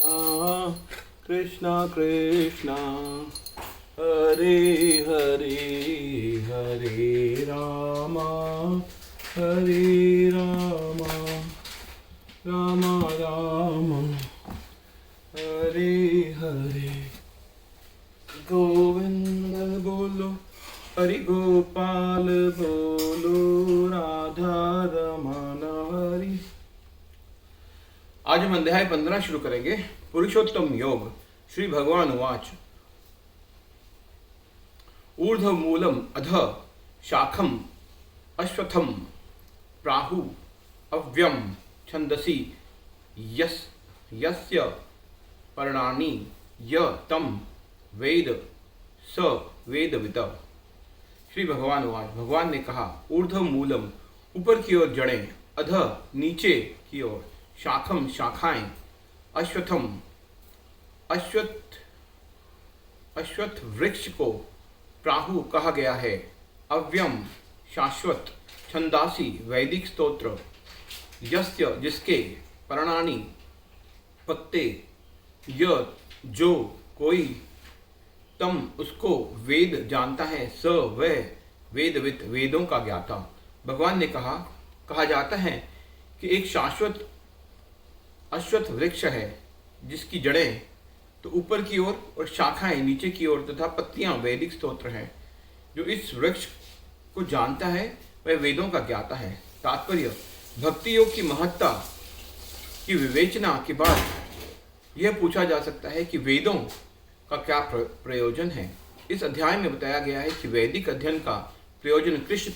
कृष्णा कृष्णा हरे हरे हरे रामा रामा राम हरे हरे। गोविंद बोलो हरि गोपाल बोलो राधा रमण हरि। आज हम अध्याय 15 शुरू करेंगे। पुरुषोत्तम योग। श्री भगवान उवाच ऊर्ध्व मूलम अध शाखम अश्वत्थम प्राहु अव्यम छंदसी यस्य पर्णानि य तम वेद स वेदविद। श्री भगवान उवाच। भगवान ने कहा, ऊर्ध्व मूलम ऊपर की ओर जड़ें, अध नीचे की ओर, शाखम शाखाएं, अश्वत्थम अश्वत्थ वृक्ष को प्राहु कहा गया है, अव्यम शाश्वत, छंदासी वैदिक स्तोत्र, यस्य जिसके, पर्णानि पत्ते, य जो कोई, तम उसको, वेद जानता है, स वह, वेदविद वेदों का ज्ञाता। भगवान ने कहा जाता है कि एक शाश्वत अश्वत्थ वृक्ष है जिसकी जड़ें तो ऊपर की ओर और शाखाएं नीचे की ओर तथा पत्तियां वैदिक स्तोत्र हैं। जो इस वृक्ष को जानता है वह वेदों का ज्ञाता है। तात्पर्य, भक्ति योग की महत्ता की विवेचना के बाद यह पूछा जा सकता है कि वेदों का क्या प्रयोजन है। इस अध्याय में बताया गया है कि वैदिक अध्ययन का प्रयोजन कृष्ण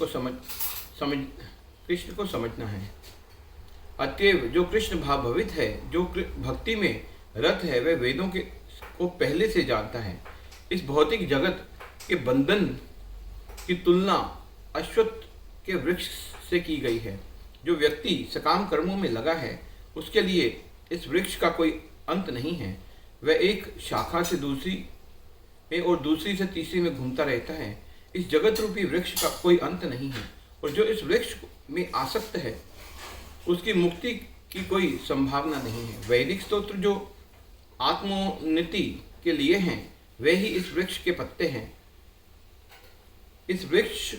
को समझना है। अतएव जो कृष्ण भावभवित है, जो भक्ति में रत है, वह वेदों को पहले से जानता है। इस भौतिक जगत के बंधन की तुलना अश्वत्थ के वृक्ष से की गई है। जो व्यक्ति सकाम कर्मों में लगा है उसके लिए इस वृक्ष का कोई अंत नहीं है। वह एक शाखा से दूसरी में और दूसरी से तीसरी में घूमता रहता है। इस जगत रूपी वृक्ष का कोई अंत नहीं है और जो इस वृक्ष में आसक्त है उसकी मुक्ति की कोई संभावना नहीं है। वैदिक स्तोत्र जो आत्मोन्नति के लिए हैं वे ही इस वृक्ष के पत्ते हैं। इस वृक्ष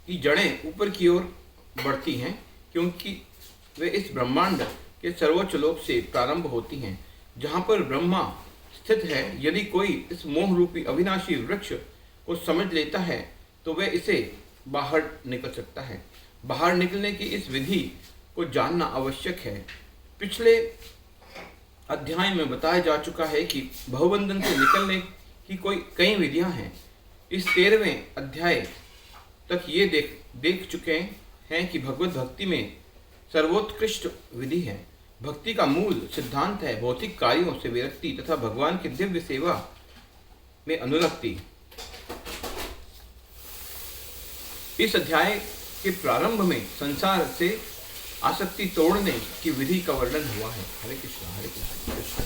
की जड़ें ऊपर की ओर बढ़ती हैं क्योंकि वे इस ब्रह्मांड के सर्वोच्च लोक से प्रारंभ होती हैं जहाँ पर ब्रह्मा स्थित है। यदि कोई इस मोह रूपी अविनाशी वृक्ष को समझ लेता है तो वह इसे बाहर निकल सकता है। बाहर निकलने की इस विधि को जानना आवश्यक है। पिछले अध्याय में बताया जा चुका है कि भवबंधन से निकलने की कई विधियां हैं। इस 13वें अध्याय तक ये देख चुके हैं कि भगवत भक्ति में सर्वोत्कृष्ट विधि है। भक्ति का मूल सिद्धांत है भौतिक कार्यों से विरक्ति तथा भगवान की दिव्य सेवा में अनुरक्ति। इस अध्याय के प्रारंभ में संसार से आसक्ति तोड़ने की विधि का वर्णन हुआ है। हरे कृष्ण हरे कृष्ण।